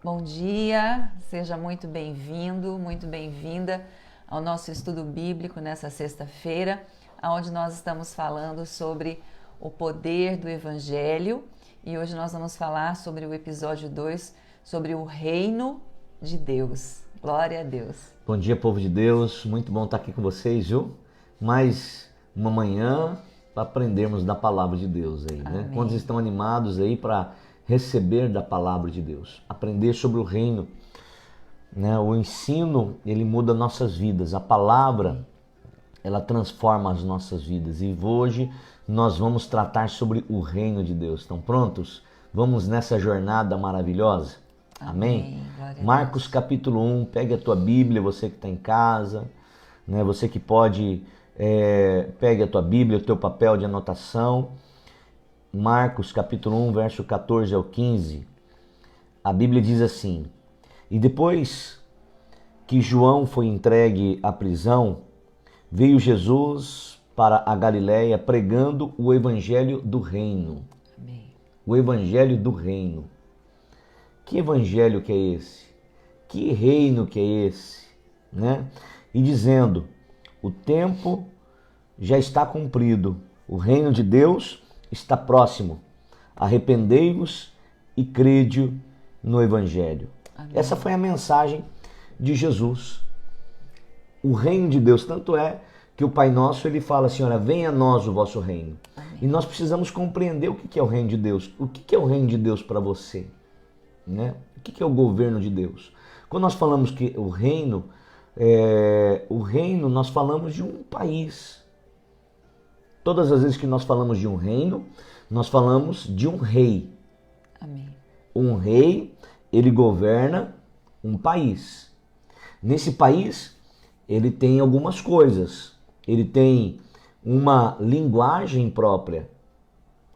Bom dia, seja muito bem-vindo, muito bem-vinda ao nosso estudo bíblico nessa sexta-feira, onde nós estamos falando sobre o poder do Evangelho e hoje nós vamos falar sobre o episódio 2, sobre o reino de Deus. Glória a Deus. Bom dia, povo de Deus, muito bom estar aqui com vocês, viu? Mais uma manhã para aprendermos da palavra de Deus aí, né? Quantos estão animados aí para receber da palavra de Deus, aprender sobre o reino, né? O ensino, ele muda nossas vidas, a palavra, ela transforma as nossas vidas e hoje nós vamos tratar sobre o reino de Deus. Estão prontos? Vamos nessa jornada maravilhosa? Amém? Marcos capítulo 1, pegue a tua Bíblia, você que está em casa, né? Você que pode, pegue a tua Bíblia, o teu papel de anotação. Marcos capítulo 1, verso 14 ao 15, a Bíblia diz assim: E depois que João foi entregue à prisão, veio Jesus para a Galiléia pregando o evangelho do reino. Amém. O evangelho do reino. Que evangelho que é esse? Que reino que é esse? Né? E dizendo, o tempo já está cumprido, o reino de Deus está próximo. Arrependei-vos e crede no Evangelho. Amém. Essa foi a mensagem de Jesus. O reino de Deus, tanto é que o Pai Nosso, ele fala assim, olha, venha a nós o vosso reino. Amém. E nós precisamos compreender o que é o reino de Deus. O que é o reino de Deus para você? Né? O que é o governo de Deus? Quando nós falamos que o reino, nós falamos de um país. Todas as vezes que nós falamos de um reino, nós falamos de um rei. Amém. Um rei, ele governa um país. Nesse país, ele tem algumas coisas. Ele tem uma linguagem própria.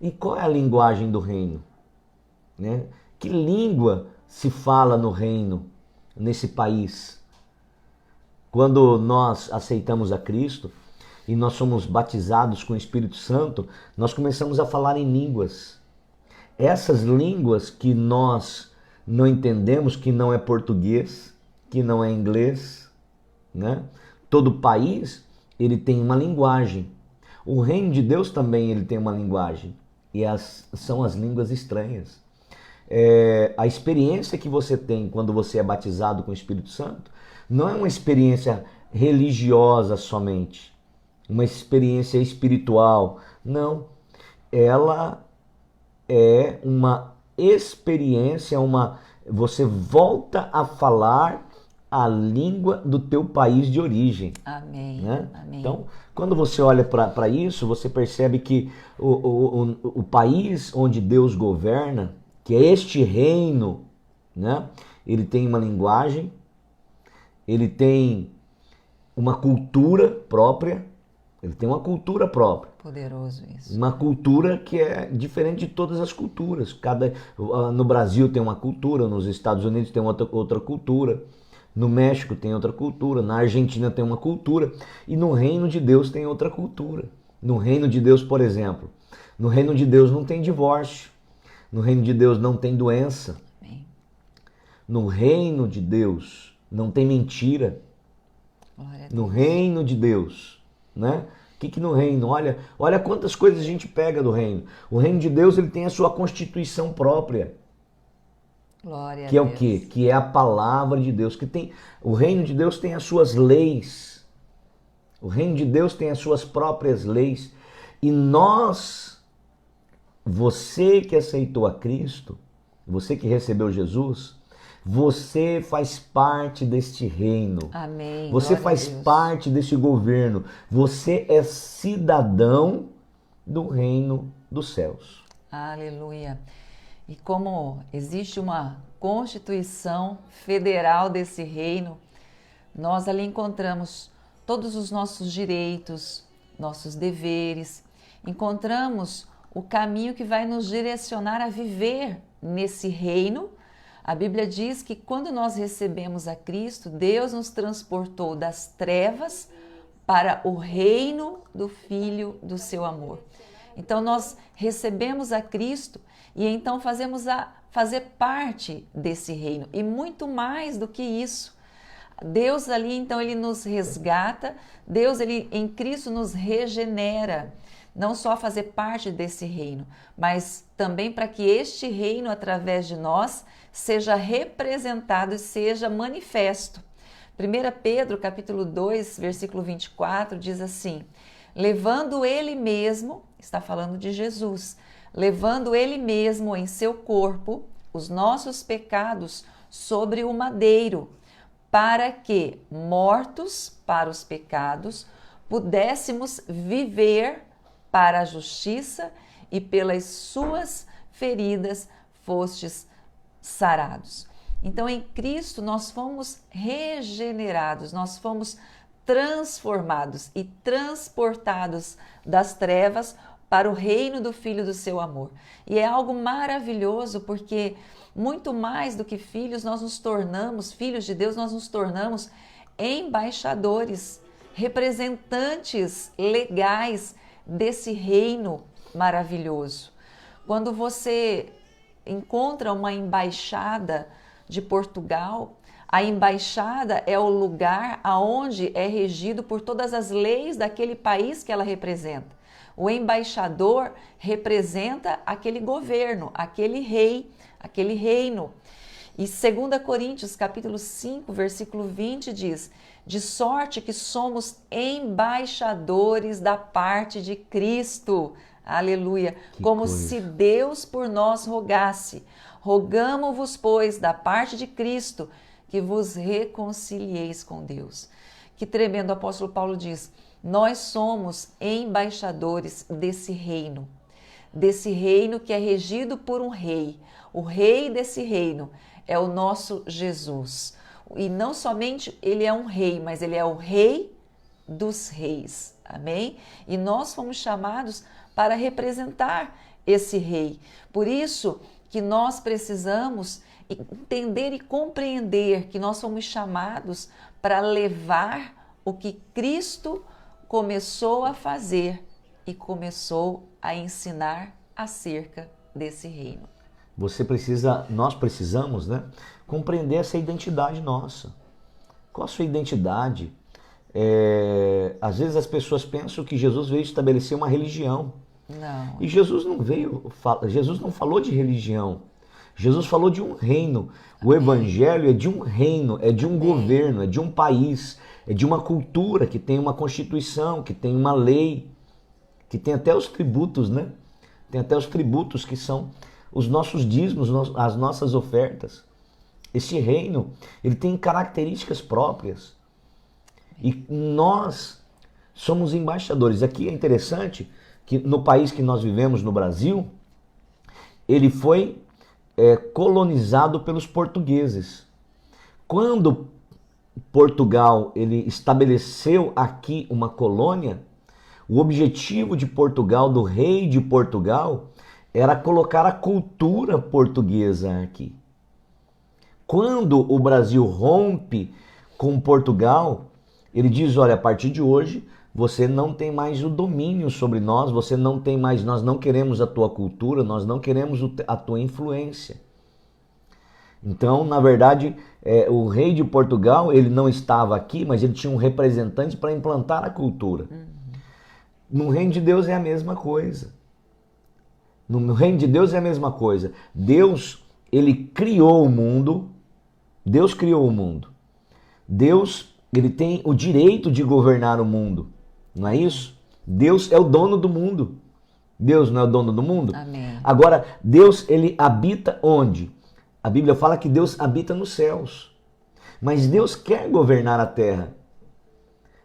E qual é a linguagem do reino? Né? Que língua se fala no reino, nesse país? Quando nós aceitamos a Cristo, e nós somos batizados com o Espírito Santo, nós começamos a falar em línguas. Essas línguas que nós não entendemos, que não é português, que não é inglês, né? Todo país, ele tem uma linguagem. O reino de Deus também ele tem uma linguagem. E são as línguas estranhas. A experiência que você tem quando você é batizado com o Espírito Santo não é uma experiência religiosa somente, uma experiência espiritual. Não, ela é uma experiência, você volta a falar a língua do teu país de origem. Amém. Né? Amém. Então, quando você olha para isso, você percebe que o país onde Deus governa, que é este reino, né? Ele tem uma linguagem, ele tem uma cultura própria. Ele tem uma cultura própria. Poderoso isso. Uma cultura que é diferente de todas as culturas. No Brasil tem uma cultura, nos Estados Unidos tem outra cultura, no México tem outra cultura, na Argentina tem uma cultura e no reino de Deus tem outra cultura. No reino de Deus, por exemplo, no reino de Deus não tem divórcio, no reino de Deus não tem doença, Amém. No reino de Deus não tem mentira, no reino de Deus. Né? O que no reino? Olha quantas coisas a gente pega do reino. O reino de Deus ele tem a sua constituição própria. Glória que é a Deus. O quê? Que é a palavra de Deus. O reino de Deus tem as suas leis. O reino de Deus tem as suas próprias leis. E você que aceitou a Cristo, você que recebeu Jesus, você faz parte deste reino. Amém. Você Glória faz parte desse governo. Você é cidadão do reino dos céus. Aleluia. E como existe uma Constituição Federal desse reino, nós ali encontramos todos os nossos direitos, nossos deveres, encontramos o caminho que vai nos direcionar a viver nesse reino. A Bíblia diz que quando nós recebemos a Cristo, Deus nos transportou das trevas para o reino do Filho do seu amor. Então nós recebemos a Cristo e então fazer parte desse reino. E muito mais do que isso. Deus ali, então, ele nos resgata, Deus, ele em Cristo nos regenera, não só fazer parte desse reino, mas também para que este reino, através de nós, seja representado e seja manifesto. 1 Pedro, capítulo 2, versículo 24, diz assim: levando ele mesmo, está falando de Jesus, levando ele mesmo em seu corpo os nossos pecados sobre o madeiro, para que, mortos para os pecados, pudéssemos viver para a justiça, e pelas suas feridas fostes sarados. Então, em Cristo, nós fomos regenerados, nós fomos transformados e transportados das trevas para o reino do Filho do seu amor. E é algo maravilhoso, porque muito mais do que filhos, nós nos tornamos, filhos de Deus, nós nos tornamos embaixadores, representantes legais desse reino maravilhoso. Quando você encontra uma embaixada de Portugal, a embaixada é o lugar aonde é regido por todas as leis daquele país que ela representa. O embaixador representa aquele governo, aquele rei, aquele reino. E 2 Coríntios, capítulo 5, versículo 20 diz: de sorte que somos embaixadores da parte de Cristo. Aleluia! Como se Deus por nós rogasse. Rogamo-vos, pois, da parte de Cristo, que vos reconcilieis com Deus. Que tremendo, o apóstolo Paulo diz: nós somos embaixadores desse reino que é regido por um rei. O rei desse reino é o nosso Jesus. E não somente ele é um rei, mas ele é o rei dos reis. Amém? E nós fomos chamados para representar esse rei. Por isso que nós precisamos entender e compreender que nós fomos chamados para levar o que Cristo começou a fazer e começou a ensinar acerca desse reino. Nós precisamos, né, compreender essa identidade nossa. Qual a sua identidade? Às vezes as pessoas pensam que Jesus veio estabelecer uma religião. Não. E Jesus não falou de religião. Jesus falou de um reino. O evangelho é de um reino, é de um governo, é de um país, é de uma cultura que tem uma constituição, que tem uma lei, que tem até os tributos, né? Tem até os tributos que são os nossos dízimos, as nossas ofertas. Esse reino, ele tem características próprias. E nós somos embaixadores. Aqui é interessante que no país que nós vivemos, no Brasil, ele foi colonizado pelos portugueses. Quando Portugal ele estabeleceu aqui uma colônia, o objetivo de Portugal, do rei de Portugal, era colocar a cultura portuguesa aqui. Quando o Brasil rompe com Portugal, ele diz: olha, a partir de hoje você não tem mais o domínio sobre nós, nós não queremos a tua cultura, nós não queremos a tua influência. Então, na verdade, o rei de Portugal, ele não estava aqui, mas ele tinha um representante para implantar a cultura. No reino de Deus é a mesma coisa. No reino de Deus é a mesma coisa. Deus, ele criou o mundo. Deus criou o mundo. Deus, ele tem o direito de governar o mundo. Não é isso? Deus é o dono do mundo. Deus não é o dono do mundo? Amém. Agora, Deus, ele habita onde? A Bíblia fala que Deus habita nos céus. Mas Deus quer governar a terra.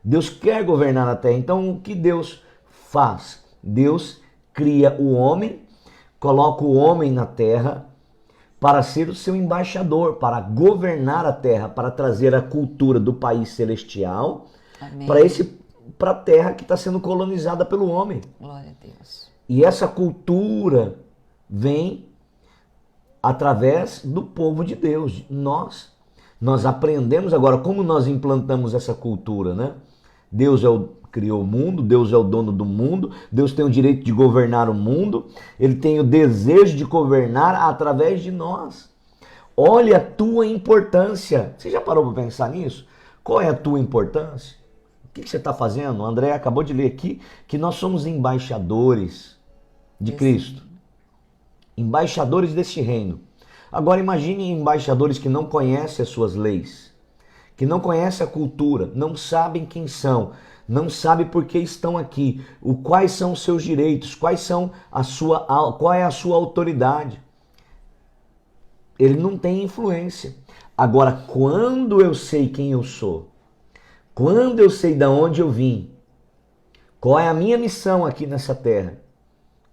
Deus quer governar a terra. Então, o que Deus faz? Deus cria o homem, coloca o homem na terra para ser o seu embaixador, para governar a terra, para trazer a cultura do país celestial para a terra que está sendo colonizada pelo homem. Glória a Deus. E essa cultura vem através do povo de Deus. Nós aprendemos agora como nós implantamos essa cultura, né? Deus é o criou o mundo, Deus é o dono do mundo, Deus tem o direito de governar o mundo, Ele tem o desejo de governar através de nós. Olha a tua importância. Você já parou para pensar nisso? Qual é a tua importância? O que você está fazendo? O André acabou de ler aqui que nós somos embaixadores de Cristo. Embaixadores deste reino. Agora imagine embaixadores que não conhecem as suas leis, que não conhecem a cultura, não sabem quem são, não sabem por que estão aqui, quais são os seus direitos, qual é a sua autoridade. Ele não tem influência. Agora, quando eu sei quem eu sou, quando eu sei de onde eu vim, qual é a minha missão aqui nessa terra,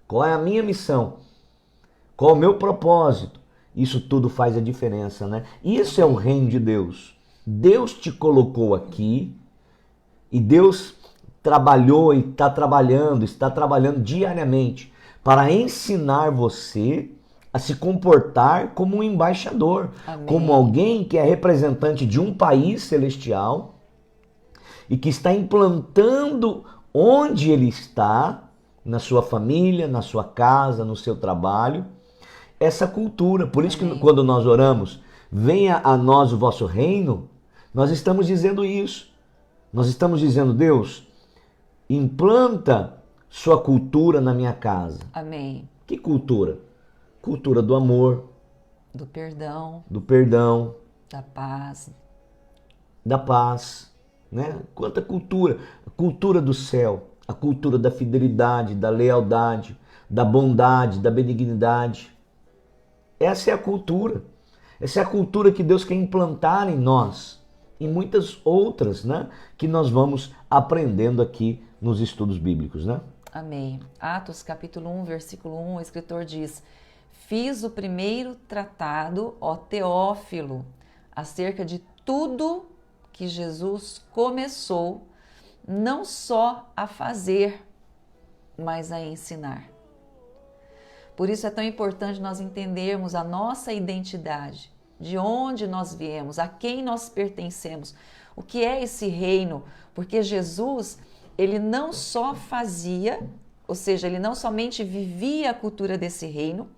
qual é a minha missão, qual é o meu propósito, isso tudo faz a diferença, né? Isso é o reino de Deus. Deus te colocou aqui e Deus trabalhou e está trabalhando diariamente para ensinar você a se comportar como um embaixador, Amém. Como alguém que é representante de um país celestial e que está implantando onde ele está, na sua família, na sua casa, no seu trabalho, essa cultura. Por isso que quando nós oramos, venha a nós o vosso reino, nós estamos dizendo isso. Nós estamos dizendo, Deus, implanta sua cultura na minha casa. Amém. Que cultura? Cultura do amor, do perdão, da paz, né? Quanta cultura! A cultura do céu, a cultura da fidelidade, da lealdade, da bondade, da benignidade. Essa é a cultura. Essa é a cultura que Deus quer implantar em nós e muitas outras, né? Que nós vamos aprendendo aqui nos estudos bíblicos, né? Amém. Atos capítulo 1, versículo 1, o escritor diz: fiz o primeiro tratado, ó Teófilo, acerca de tudo que Jesus começou, não só a fazer, mas a ensinar. Por isso é tão importante nós entendermos a nossa identidade, de onde nós viemos, a quem nós pertencemos, o que é esse reino, porque Jesus, ele não só fazia, ou seja, ele não somente vivia a cultura desse reino,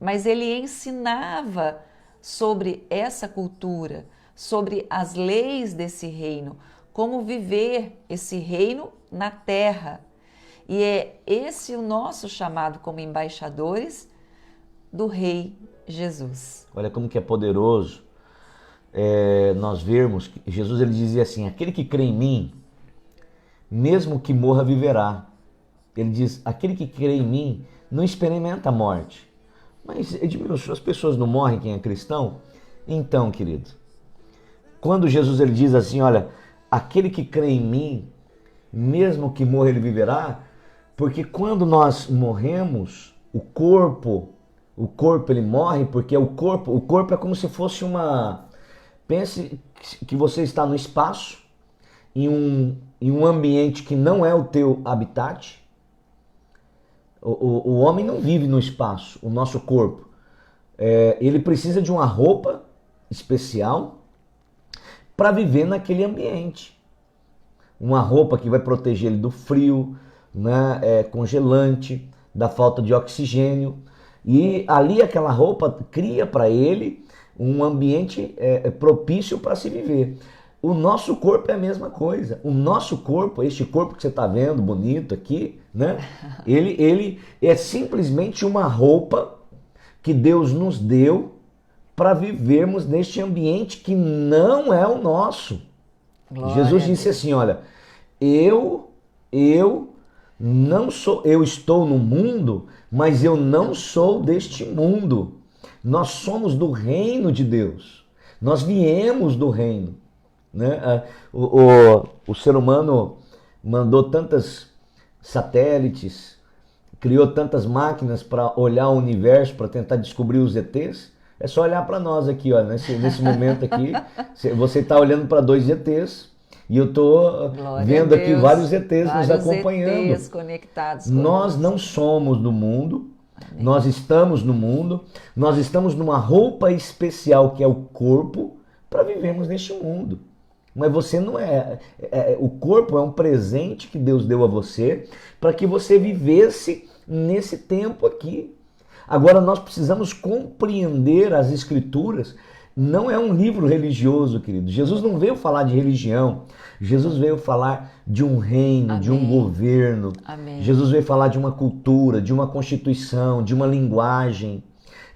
mas ele ensinava sobre essa cultura, sobre as leis desse reino, como viver esse reino na terra. E é esse o nosso chamado como embaixadores do Rei Jesus. Olha como que é poderoso nós vermos que Jesus, ele dizia assim, aquele que crê em mim, mesmo que morra, viverá. Ele diz, aquele que crê em mim não experimenta a morte. Mas, Edmilson, as pessoas não morrem quem é cristão? Então, querido, quando Jesus ele diz assim, olha, aquele que crê em mim, mesmo que morra, ele viverá, porque quando nós morremos, o corpo ele morre, porque o corpo é como se fosse uma... Pense que você está no espaço, em um ambiente que não é o teu habitat. O homem não vive no espaço, o nosso corpo. Ele precisa de uma roupa especial para viver naquele ambiente. Uma roupa que vai proteger ele do frio, né, congelante, da falta de oxigênio. E ali aquela roupa cria para ele um ambiente propício para se viver. O nosso corpo é a mesma coisa. O nosso corpo, este corpo que você está vendo bonito aqui, né? Ele é simplesmente uma roupa que Deus nos deu para vivermos neste ambiente que não é o nosso. Glória Jesus disse assim, olha, eu não sou, eu estou no mundo, mas eu não sou deste mundo. Nós somos do reino de Deus. Nós viemos do reino. Né? O ser humano mandou tantos satélites, criou tantas máquinas para olhar o universo, para tentar descobrir os ETs. É só olhar para nós aqui, ó, nesse momento aqui. Você está olhando para 2 ETs e eu estou vendo aqui vários ETs nos acompanhando. ETs conectados nós não somos do mundo. Amém. Nós estamos no mundo, nós estamos numa roupa especial que é o corpo para vivermos neste mundo. Mas você não o corpo é um presente que Deus deu a você para que você vivesse nesse tempo aqui. Agora nós precisamos compreender as Escrituras. Não é um livro religioso, querido. Jesus não veio falar de religião. Jesus veio falar de um reino, Amém. de um governo. Amém. Jesus veio falar de uma cultura, de uma constituição, de uma linguagem.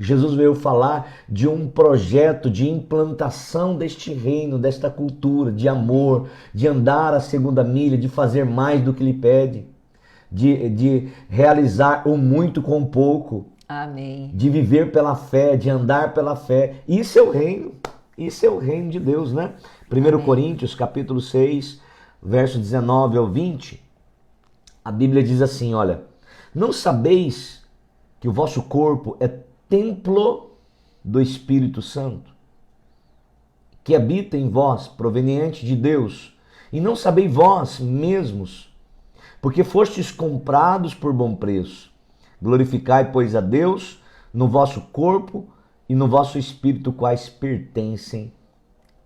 Jesus veio falar de um projeto de implantação deste reino, desta cultura, de amor, de andar a segunda milha, de fazer mais do que lhe pede, de realizar o muito com pouco. Amém. De viver pela fé, de andar pela fé. Isso é o reino. Isso é o reino de Deus, né? 1 Coríntios, capítulo 6, verso 19 ao 20, a Bíblia diz assim, olha, não sabeis que o vosso corpo é templo do Espírito Santo, que habita em vós, proveniente de Deus, e não sabeis vós mesmos, porque fostes comprados por bom preço. Glorificai, pois, a Deus no vosso corpo e no vosso espírito, quais pertencem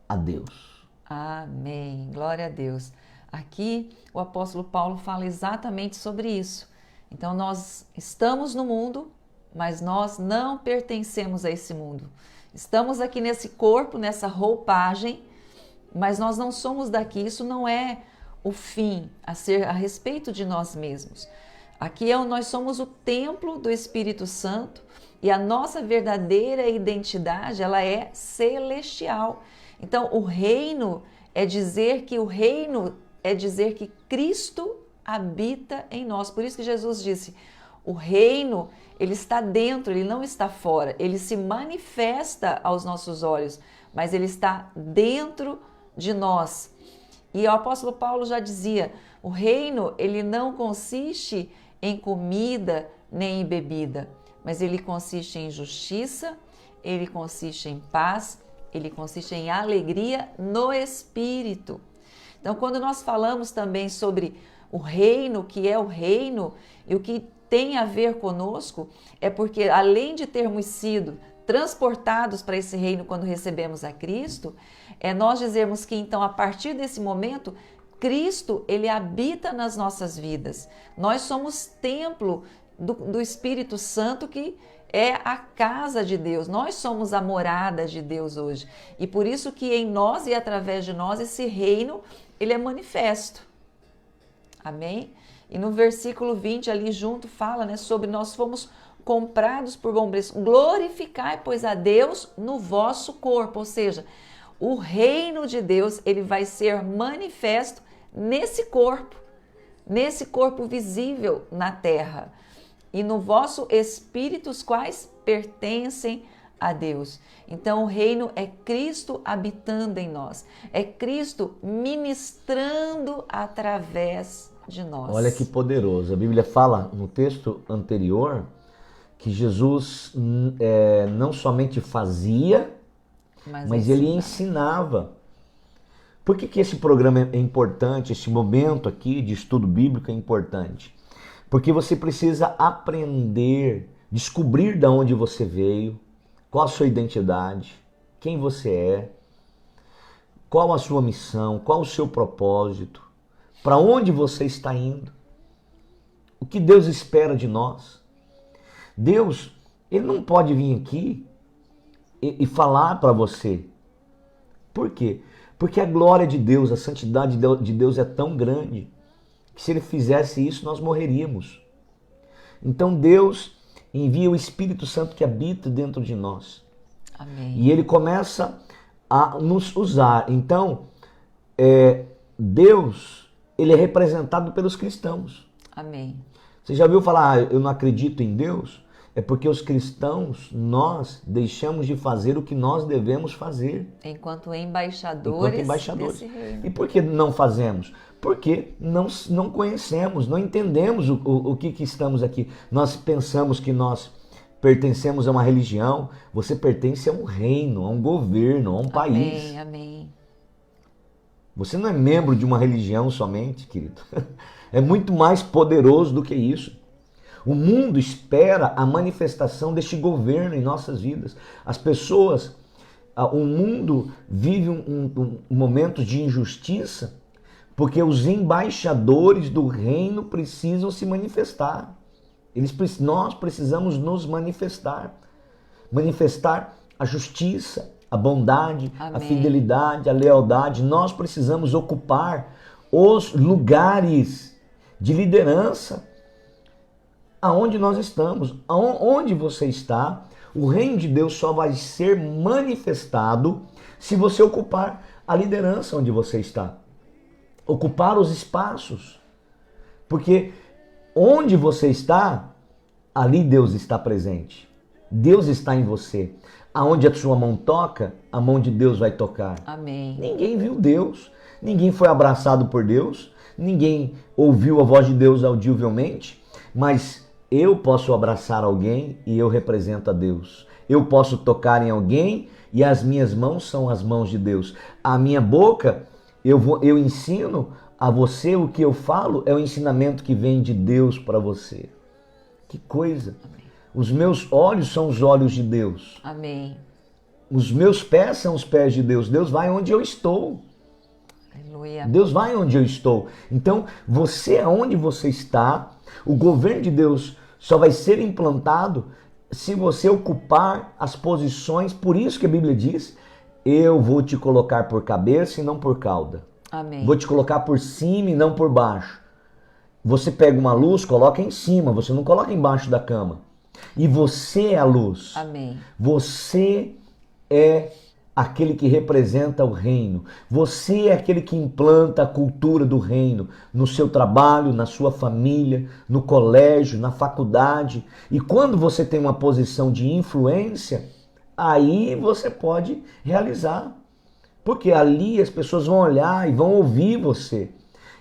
a Deus. Amém. Glória a Deus. Aqui o apóstolo Paulo fala exatamente sobre isso. Então nós estamos no mundo, mas nós não pertencemos a esse mundo. Estamos aqui nesse corpo, nessa roupagem, mas nós não somos daqui. Isso não é o fim a ser a respeito de nós mesmos. Aqui nós somos o templo do Espírito Santo e a nossa verdadeira identidade, ela é celestial. Então, o reino é dizer que Cristo habita em nós. Por isso que Jesus disse, o reino, ele está dentro, ele não está fora. Ele se manifesta aos nossos olhos, mas ele está dentro de nós. E o apóstolo Paulo já dizia, o reino, ele não consiste em comida nem em bebida, mas ele consiste em justiça, ele consiste em paz, ele consiste em alegria no Espírito. Então, quando nós falamos também sobre o reino, que é o reino, e o que tem a ver conosco, é porque além de termos sido transportados para esse reino quando recebemos a Cristo, é nós dizermos que então a partir desse momento Cristo, ele habita nas nossas vidas. Nós somos templo do Espírito Santo, que é a casa de Deus. Nós somos a morada de Deus hoje. E por isso que em nós e através de nós esse reino, ele é manifesto. Amém? E no versículo 20 ali junto fala, né, sobre nós fomos comprados por bom preço. Glorificai, pois, a Deus no vosso corpo. Ou seja, o reino de Deus, ele vai ser manifesto nesse corpo visível na terra, e no vosso espírito, os quais pertencem a Deus. Então o reino é Cristo habitando em nós, é Cristo ministrando através de nós. Olha que poderoso, a Bíblia fala no texto anterior que Jesus não somente fazia, mas ele ensinava. Por que esse programa é importante, esse momento aqui de estudo bíblico é importante? Porque você precisa aprender, descobrir de onde você veio, qual a sua identidade, quem você é, qual a sua missão, qual o seu propósito, para onde você está indo, o que Deus espera de nós. Deus, ele não pode vir aqui e falar para você. Por quê? Porque a glória de Deus, a santidade de Deus é tão grande que se ele fizesse isso, nós morreríamos. Então Deus envia o Espírito Santo que habita dentro de nós. Amém. E ele começa a nos usar. Então, Deus, ele é representado pelos cristãos. Amém. Você já ouviu falar, eu não acredito em Deus? É porque os cristãos, nós deixamos de fazer o que nós devemos fazer. Enquanto embaixadores desse reino. E por que não fazemos? Porque não conhecemos, não entendemos o que estamos aqui. Nós pensamos que nós pertencemos a uma religião. Você pertence a um reino, a um governo, a um país. Amém, amém. Você não é membro de uma religião somente, querido. É muito mais poderoso do que isso. O mundo espera a manifestação deste governo em nossas vidas. As pessoas, O mundo vive momentos de injustiça porque os embaixadores do reino precisam se manifestar. Nós precisamos nos manifestar. Manifestar a justiça, a bondade, Amém. A fidelidade, a lealdade. Nós precisamos ocupar os lugares de liderança aonde nós estamos, onde você está. O reino de Deus só vai ser manifestado se você ocupar a liderança onde você está. Ocupar os espaços. Porque onde você está, ali Deus está presente. Deus está em você. Aonde a sua mão toca, a mão de Deus vai tocar. Amém. Ninguém viu Deus, ninguém foi abraçado por Deus, ninguém ouviu a voz de Deus audivelmente, mas eu posso abraçar alguém e eu represento a Deus. Eu posso tocar em alguém e as minhas mãos são as mãos de Deus. A minha boca, eu ensino a você, o que eu falo é o ensinamento que vem de Deus para você. Que coisa! Amém. Os meus olhos são os olhos de Deus. Amém. Os meus pés são os pés de Deus. Deus vai onde eu estou. Aleluia. Deus vai onde eu estou. Então, você, aonde você está, o governo de Deus só vai ser implantado se você ocupar as posições. Por isso que a Bíblia diz, eu vou te colocar por cabeça e não por cauda. Amém. Vou te colocar por cima e não por baixo. Você pega uma luz, coloca em cima, você não coloca embaixo da cama. E você é a luz. Amém. Você é aquele que representa o reino. Você é aquele que implanta a cultura do reino no seu trabalho, na sua família, no colégio, na faculdade. E quando você tem uma posição de influência, aí você pode realizar. Porque ali as pessoas vão olhar e vão ouvir você.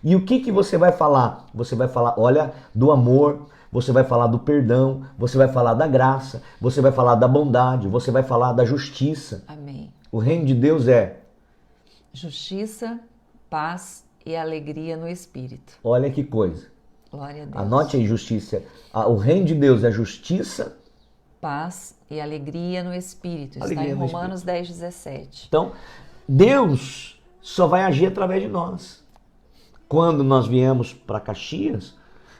E o que você vai falar? Você vai falar, olha, do amor, você vai falar do perdão, você vai falar da graça, você vai falar da bondade, você vai falar da justiça. Amém. O reino de Deus é justiça, paz e alegria no Espírito. Olha que coisa. Glória a Deus. Anote aí, justiça. O reino de Deus é justiça, paz e alegria no Espírito. Está Alegria em no Romanos 10:17. Então, Deus só vai agir através de nós. Quando nós viemos para Caxias,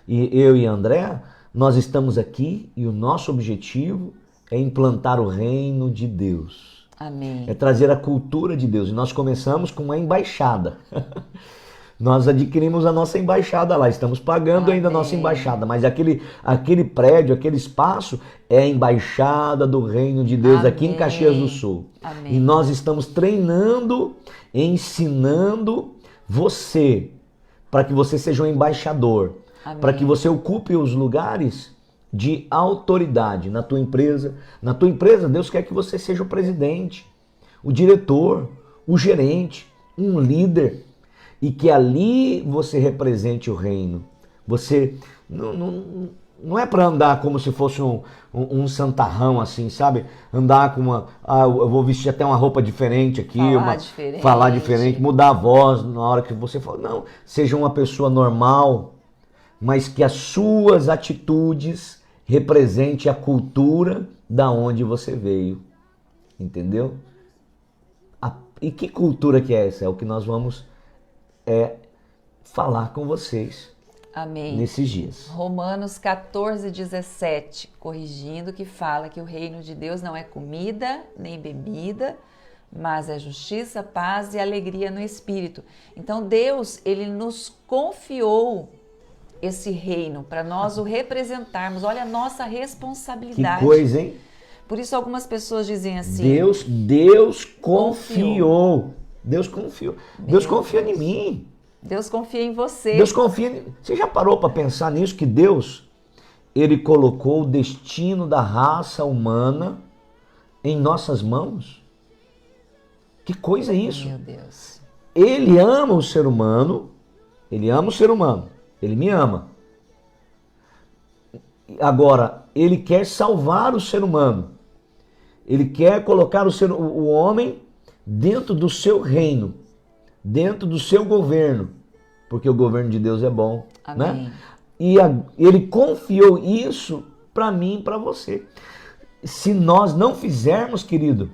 e eu e André, nós estamos aqui e o nosso objetivo é implantar o reino de Deus. Amém. É trazer a cultura de Deus. E nós começamos com uma embaixada. Nós adquirimos a nossa embaixada lá, estamos pagando ainda a nossa embaixada, mas aquele prédio, aquele espaço é a embaixada do reino de Deus aqui em Caxias do Sul. Amém. E nós estamos treinando, ensinando você, para que você seja um embaixador, para que você ocupe os lugares de autoridade na tua empresa. Na tua empresa, Deus quer que você seja o presidente, o diretor, o gerente, um líder, e que ali você represente o reino. Você não é para andar como se fosse um santarrão assim, sabe? Andar com eu vou vestir até uma roupa diferente aqui, falar diferente, mudar a voz na hora que você fala. Não, seja uma pessoa normal, mas que as suas atitudes represente a cultura da onde você veio. Entendeu? E que cultura que é essa? É o que nós vamos falar com vocês. Amém. Nesses dias. Romanos 14:17, corrigindo, que fala que o reino de Deus não é comida nem bebida, mas é justiça, paz e alegria no Espírito. Então Deus, ele nos confiou esse reino para nós o representarmos. Olha a nossa responsabilidade. Que coisa, hein? Por isso algumas pessoas dizem assim: Deus confiou. Deus confiou. Deus confia em mim. Deus confia em você. Deus confia em... Você já parou para pensar nisso? Que Deus, ele colocou o destino da raça humana em nossas mãos? Que coisa é isso? Meu Deus. Ele ama o ser humano. Ele ama o ser humano. Ele me ama. Agora, ele quer salvar o ser humano. Ele quer colocar o homem dentro do seu reino, dentro do seu governo, porque o governo de Deus é bom. Amém. Né? E ele confiou isso para mim e para você. Se nós não fizermos, querido,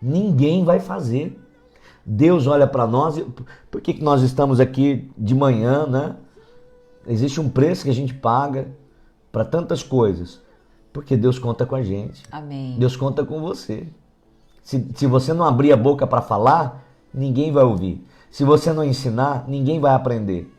Ninguém vai fazer. Deus olha para nós. Por que nós estamos aqui de manhã, né? Existe um preço que a gente paga para tantas coisas. Porque Deus conta com a gente. Amém. Deus conta com você. Se você não abrir a boca para falar, ninguém vai ouvir. Se você não ensinar, ninguém vai aprender.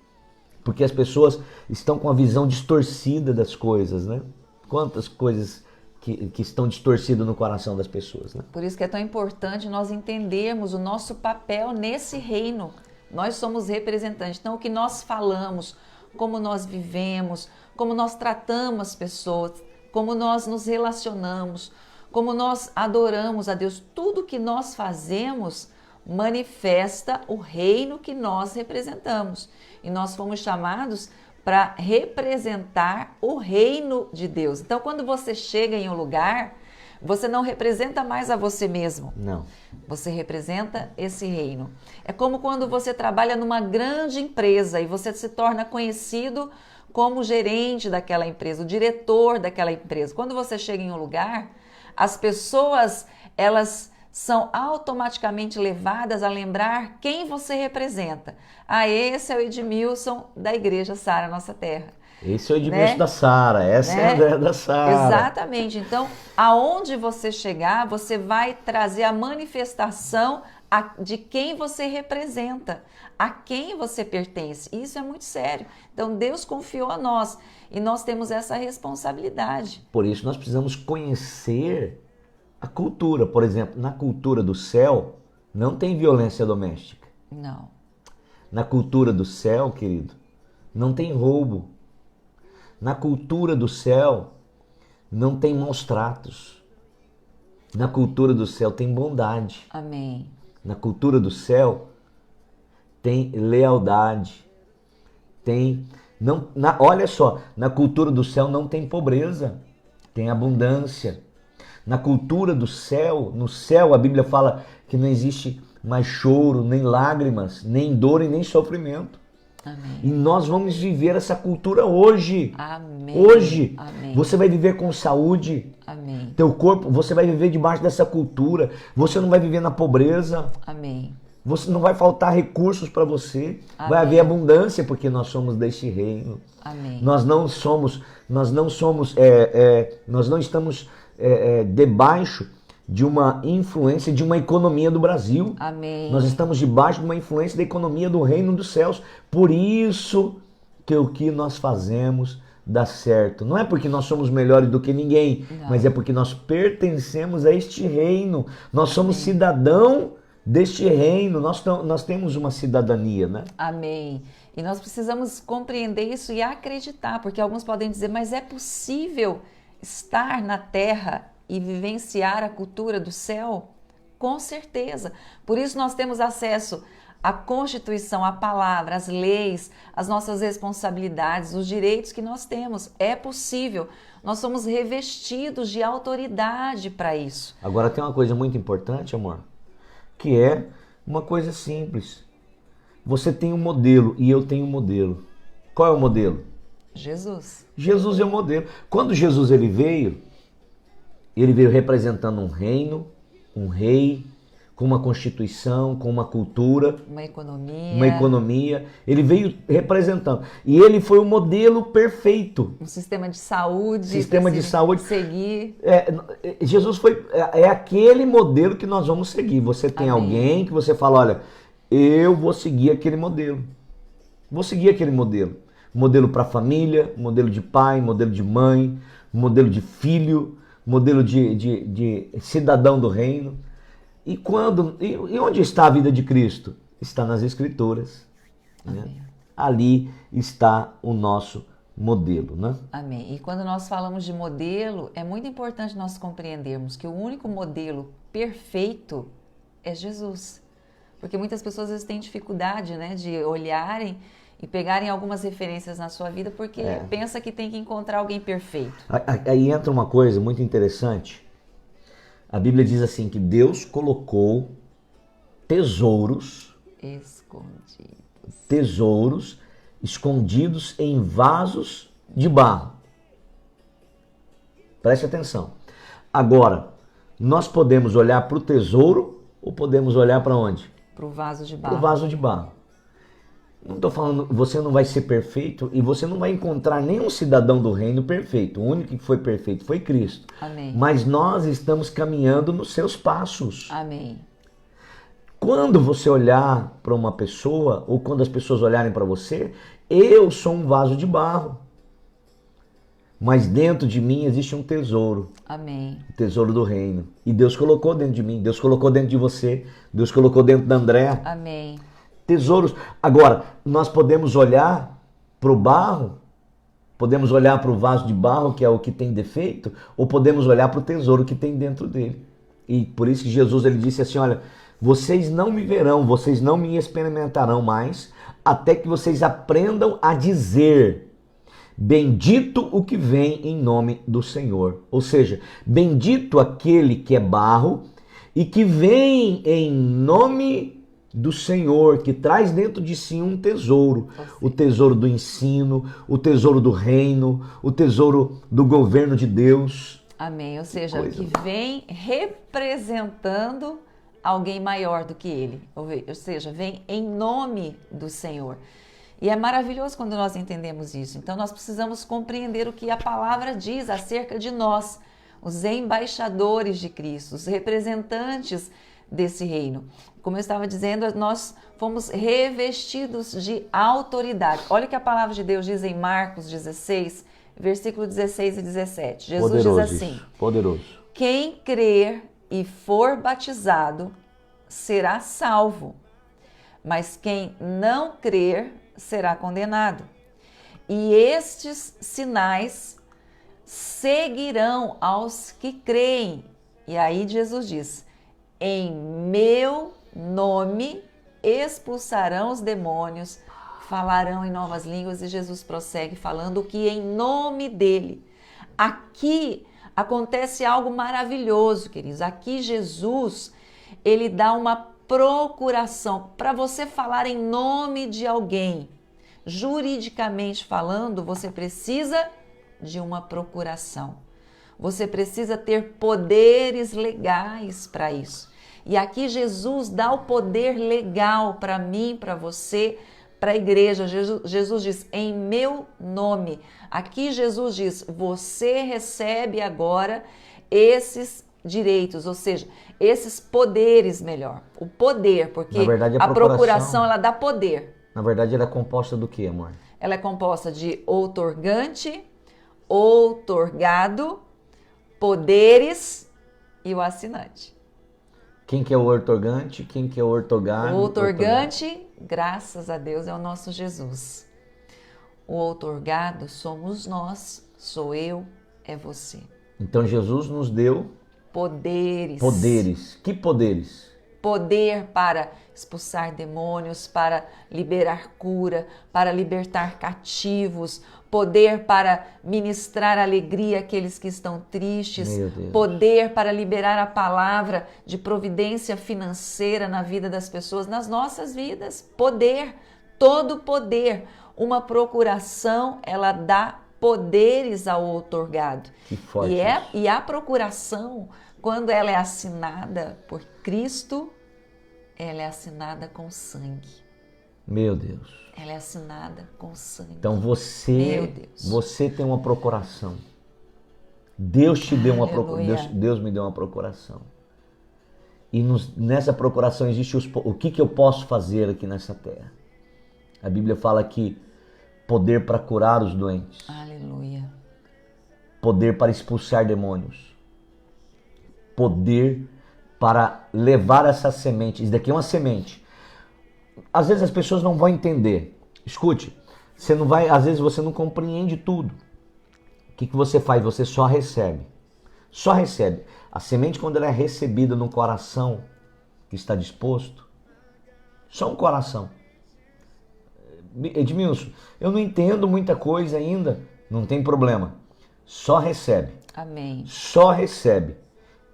Porque as pessoas estão com a visão distorcida das coisas, né? Quantas coisas que estão distorcidas no coração das pessoas, né? Por isso que é tão importante nós entendermos o nosso papel nesse reino. Nós somos representantes. Então, o que nós falamos, como nós vivemos, como nós tratamos as pessoas, como nós nos relacionamos, como nós adoramos a Deus, tudo que nós fazemos manifesta o reino que nós representamos. E nós fomos chamados para representar o reino de Deus. Então, quando você chega em um lugar, você não representa mais a você mesmo. Não. Você representa esse reino. É como quando você trabalha numa grande empresa e você se torna conhecido como gerente daquela empresa, o diretor daquela empresa. Quando você chega em um lugar, as pessoas, elas são automaticamente levadas a lembrar quem você representa. Ah, esse é o Edmilson da Igreja Sara Nossa Terra. Esse é o Edmilson da Sara, essa é a Andréa da Sara. Exatamente. Então, aonde você chegar, você vai trazer a manifestação de quem você representa, a quem você pertence. Isso é muito sério. Então, Deus confiou a nós e nós temos essa responsabilidade. Por isso, nós precisamos conhecer a cultura. Por exemplo, na cultura do céu, não tem violência doméstica. Não. Na cultura do céu, querido, não tem roubo. Na cultura do céu, não tem maus tratos. Na cultura do céu tem bondade. Amém. Na cultura do céu tem lealdade. Olha só, na cultura do céu não tem pobreza, tem abundância. Na cultura do céu, no céu a Bíblia fala que não existe mais choro, nem lágrimas, nem dor e nem sofrimento. Amém. E nós vamos viver essa cultura hoje. Amém. Hoje. Amém. Você vai viver com saúde. Amém. Teu corpo, você vai viver debaixo dessa cultura. Você não vai viver na pobreza. Amém. Você não vai faltar recursos para você. Amém. Vai haver abundância porque nós somos deste reino. Amém. Nós não estamos debaixo de uma influência de uma economia do Brasil. Amém. Nós estamos debaixo de uma influência da economia do reino dos céus. Por isso que o que nós fazemos dá certo. Não é porque nós somos melhores do que ninguém, mas é porque nós pertencemos a este reino. Nós somos cidadão deste reino. Nós temos uma cidadania, né? Amém. E nós precisamos compreender isso e acreditar, porque alguns podem dizer, mas é possível estar na terra e vivenciar a cultura do céu? Com certeza. Por isso nós temos acesso à Constituição, à palavra, às leis, às nossas responsabilidades, os direitos que nós temos. É possível. Nós somos revestidos de autoridade para isso. Agora tem uma coisa muito importante, amor, que é uma coisa simples. Você tem um modelo e eu tenho um modelo. Qual é o modelo? Jesus. Jesus é o modelo. Quando Jesus ele veio representando um reino, um rei, com uma constituição, com uma cultura, uma economia. Ele veio representando. E ele foi o modelo perfeito. Um sistema de saúde. Seguir. Jesus é aquele modelo que nós vamos seguir. Você tem alguém que você fala, olha, eu vou seguir aquele modelo. Vou seguir aquele modelo. Modelo para família, modelo de pai, modelo de mãe, modelo de filho, modelo de cidadão do reino. E onde está a vida de Cristo? Está nas Escrituras. Né? Ali está o nosso modelo. Né? Amém. E quando nós falamos de modelo, é muito importante nós compreendermos que o único modelo perfeito é Jesus. Porque muitas pessoas às vezes têm dificuldade, né, de olharem e pegarem algumas referências na sua vida porque pensa que tem que encontrar alguém perfeito. Aí entra uma coisa muito interessante. A Bíblia diz assim que Deus colocou tesouros escondidos em vasos de barro. Preste atenção. Agora, nós podemos olhar para o tesouro ou podemos olhar para onde? Para o vaso de Para o barro. vaso de barro. Não estou falando, você não vai ser perfeito e você não vai encontrar nenhum cidadão do reino perfeito. O único que foi perfeito foi Cristo. Amém. Mas nós estamos caminhando nos seus passos. Amém. Quando você olhar para uma pessoa, ou quando as pessoas olharem para você, eu sou um vaso de barro. Mas dentro de mim existe um tesouro. Amém. O tesouro do reino. E Deus colocou dentro de mim, Deus colocou dentro de você, Deus colocou dentro da Andréa. Amém. Tesouros. Agora, nós podemos olhar para o barro, podemos olhar para o vaso de barro, que é o que tem defeito, ou podemos olhar para o tesouro que tem dentro dele. E por isso que Jesus ele disse assim, olha, vocês não me verão, vocês não me experimentarão mais, até que vocês aprendam a dizer, bendito o que vem em nome do Senhor. Ou seja, bendito aquele que é barro e que vem em nome do Senhor, que traz dentro de si um tesouro. O tesouro do ensino, o tesouro do reino, o tesouro do governo de Deus. Amém. Ou seja, que vem representando alguém maior do que ele. Ou seja, vem em nome do Senhor. E é maravilhoso quando nós entendemos isso. Então nós precisamos compreender o que a palavra diz acerca de nós, os embaixadores de Cristo, os representantes desse reino. Como eu estava dizendo, nós fomos revestidos de autoridade. Olha o que a palavra de Deus diz em Marcos 16, versículo 16 e 17. Jesus poderoso diz assim, isso, poderoso. Quem crer e for batizado será salvo, mas quem não crer será condenado. E estes sinais seguirão aos que creem. E aí Jesus diz, em meu nome expulsarão os demônios, falarão em novas línguas. E Jesus prossegue falando que em nome dele. Aqui acontece algo maravilhoso, queridos. Aqui Jesus, ele dá uma procuração para você falar em nome de alguém. Juridicamente falando, você precisa de uma procuração. Você precisa ter poderes legais para isso. E aqui Jesus dá o poder legal para mim, para você, para a igreja. Jesus diz, em meu nome. Aqui Jesus diz, você recebe agora esses direitos, ou seja, esses poderes melhor. O poder, porque Na verdade, a procuração ela dá poder. Na verdade, ela é composta do que, amor? Ela é composta de outorgante, outorgado, poderes e o assinante. Quem que é o outorgante? Quem que é o outorgado? O outorgante, graças a Deus, é o nosso Jesus. O outorgado somos nós, sou eu, é você. Então Jesus nos deu poderes. Poderes. Que poderes? Poder para expulsar demônios, para liberar cura, para libertar cativos, poder para ministrar alegria àqueles que estão tristes, poder para liberar a palavra de providência financeira na vida das pessoas, nas nossas vidas. Poder, todo poder. Uma procuração, ela dá poderes ao outorgado. Que forte e a procuração, quando ela é assinada por Cristo, ela é assinada com sangue. Meu Deus. Ela é assinada com sangue. Então você tem uma procuração. Deus te deu uma procuração. Deus me deu uma procuração. E nessa procuração existe o que eu posso fazer aqui nessa terra. A Bíblia fala que poder para curar os doentes. Aleluia. Poder para expulsar demônios. Poder para levar essa semente. Isso daqui é uma semente. Às vezes as pessoas não vão entender. Escute, às vezes você não compreende tudo. O que você faz? Você só recebe. Só recebe. A semente, quando ela é recebida no coração que está disposto, só um coração. Edmilson, eu não entendo muita coisa ainda. Não tem problema. Só recebe. Amém. Só recebe.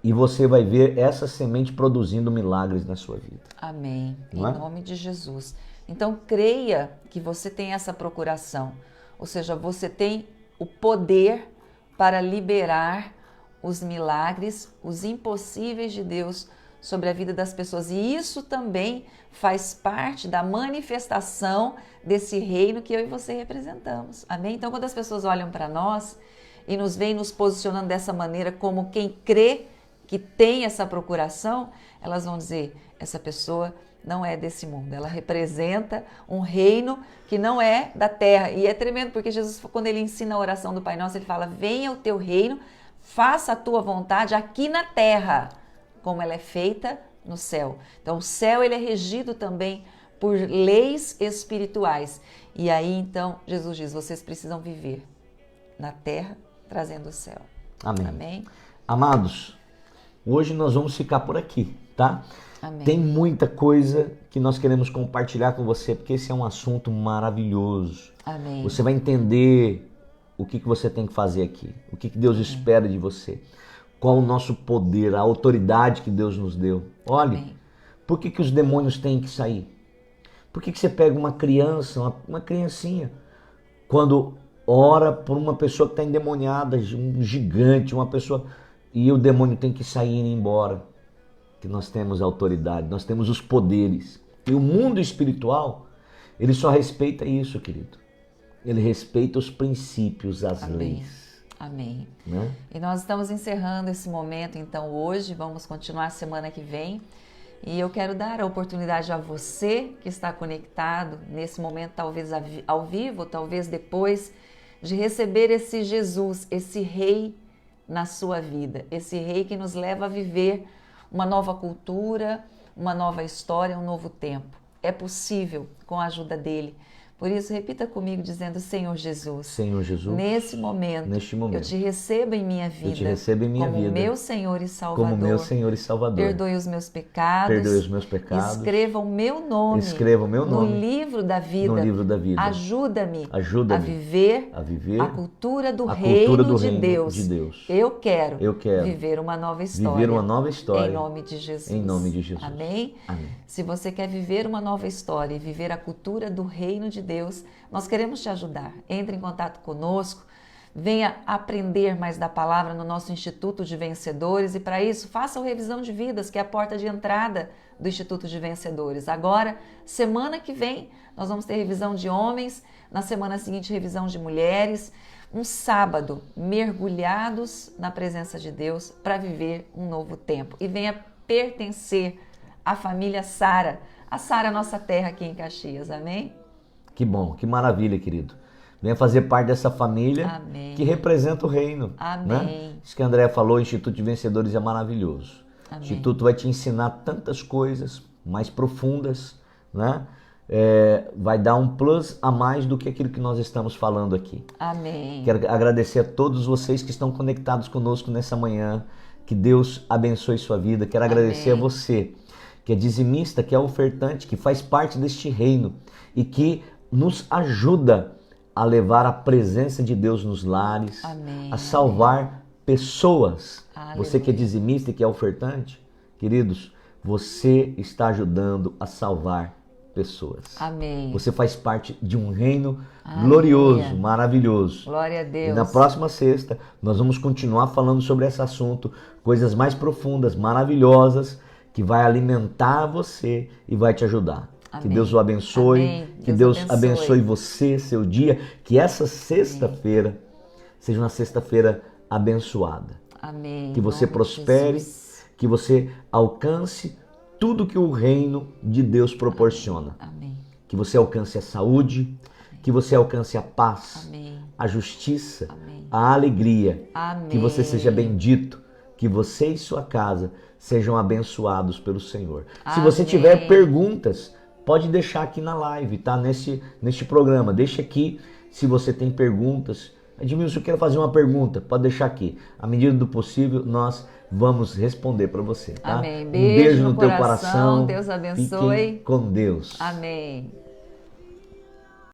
E você vai ver essa semente produzindo milagres na sua vida. Amém. Em nome de Jesus. Então, creia que você tem essa procuração. Ou seja, você tem o poder para liberar os milagres, os impossíveis de Deus sobre a vida das pessoas. E isso também faz parte da manifestação desse reino que eu e você representamos. Amém? Então, quando as pessoas olham para nós e nos veem nos posicionando dessa maneira como quem crê que tem essa procuração, elas vão dizer, essa pessoa não é desse mundo, ela representa um reino que não é da terra. E é tremendo, porque Jesus, quando ele ensina a oração do Pai Nosso, ele fala, venha o teu reino, faça a tua vontade aqui na terra, como ela é feita no céu. Então, o céu ele é regido também por leis espirituais. E aí, então, Jesus diz, vocês precisam viver na terra, trazendo o céu. Amém. Amém? Amados, hoje nós vamos ficar por aqui, tá? Amém. Tem muita coisa que nós queremos compartilhar com você, porque esse é um assunto maravilhoso. Amém. Você vai entender o que você tem que fazer aqui, o que Deus espera de você, qual o nosso poder, a autoridade que Deus nos deu. Olha, Amém. Por que os demônios têm que sair? Por que você pega uma criança, uma criancinha, quando ora por uma pessoa que está endemoniada, um gigante, uma pessoa, e o demônio tem que sair e ir embora? Que nós temos autoridade, nós temos os poderes. E o mundo espiritual, ele só respeita isso, querido. Ele respeita os princípios, as Amém. leis. Amém. Né? E nós estamos encerrando esse momento, então, hoje. Vamos continuar semana que vem. E eu quero dar a oportunidade a você que está conectado nesse momento, talvez ao vivo, talvez depois, de receber esse Jesus, esse Rei na sua vida. Esse Rei que nos leva a viver uma nova cultura, uma nova história, um novo tempo. É possível com a ajuda dele. Por isso, repita comigo dizendo, Senhor Jesus, Senhor Jesus, neste momento, eu te recebo em minha vida, como meu Senhor e Salvador. Como meu Senhor e Salvador. Perdoe os meus pecados. Perdoe os meus pecados. Escreva o meu nome. Escreva o meu nome no livro da vida. No livro da vida. Ajuda-me a viver a cultura do a reino, cultura do de, reino Deus. de Deus. Eu quero viver uma nova história. Viver uma nova história. Em nome de Jesus. Em nome de Jesus. Amém? Amém. Se você quer viver uma nova história e viver a cultura do reino de Deus, nós queremos te ajudar. Entre em contato conosco, venha aprender mais da palavra no nosso Instituto de Vencedores e para isso faça a revisão de vidas, que é a porta de entrada do Instituto de Vencedores. Agora, semana que vem, nós vamos ter revisão de homens, na semana seguinte revisão de mulheres, um sábado mergulhados na presença de Deus para viver um novo tempo. E venha pertencer à família Sara, a Sara, nossa terra aqui em Caxias, amém? Que bom, que maravilha, querido. Venha fazer parte dessa família Amém. Que representa o reino. Amém. Né? Isso que a Andréa falou, o Instituto de Vencedores é maravilhoso. Amém. O Instituto vai te ensinar tantas coisas mais profundas, né? Vai dar um plus a mais do que aquilo que nós estamos falando aqui. Amém. Quero agradecer a todos vocês que estão conectados conosco nessa manhã. Que Deus abençoe sua vida. Quero agradecer a você que é dizimista, que é ofertante, que faz parte deste reino e que nos ajuda a levar a presença de Deus nos lares, Amém. A salvar pessoas. Aleluia. Você que é dizimista e que é ofertante, queridos, você está ajudando a salvar pessoas. Amém. Você faz parte de um reino Aleluia. Glorioso, maravilhoso. Glória a Deus. E na próxima sexta nós vamos continuar falando sobre esse assunto, coisas mais profundas, maravilhosas, que vai alimentar você e vai te ajudar. Amém. Que Deus o abençoe. Amém. Que Deus abençoe você, seu dia. Que essa sexta-feira seja uma sexta-feira abençoada. Amém. Que você prospere, que você alcance tudo que o reino de Deus proporciona. Amém. Que você alcance a saúde, que você alcance a paz, Amém. a justiça, Amém. a alegria. Amém. Que você seja bendito, que você e sua casa sejam abençoados pelo Senhor. Se você tiver perguntas, pode deixar aqui na live, tá? Neste programa. Deixa aqui se você tem perguntas. Edmilson, eu quero fazer uma pergunta. Pode deixar aqui. À medida do possível, nós vamos responder para você, tá? Amém. Um beijo no teu coração. coração. Deus abençoe. Fiquem com Deus. Amém.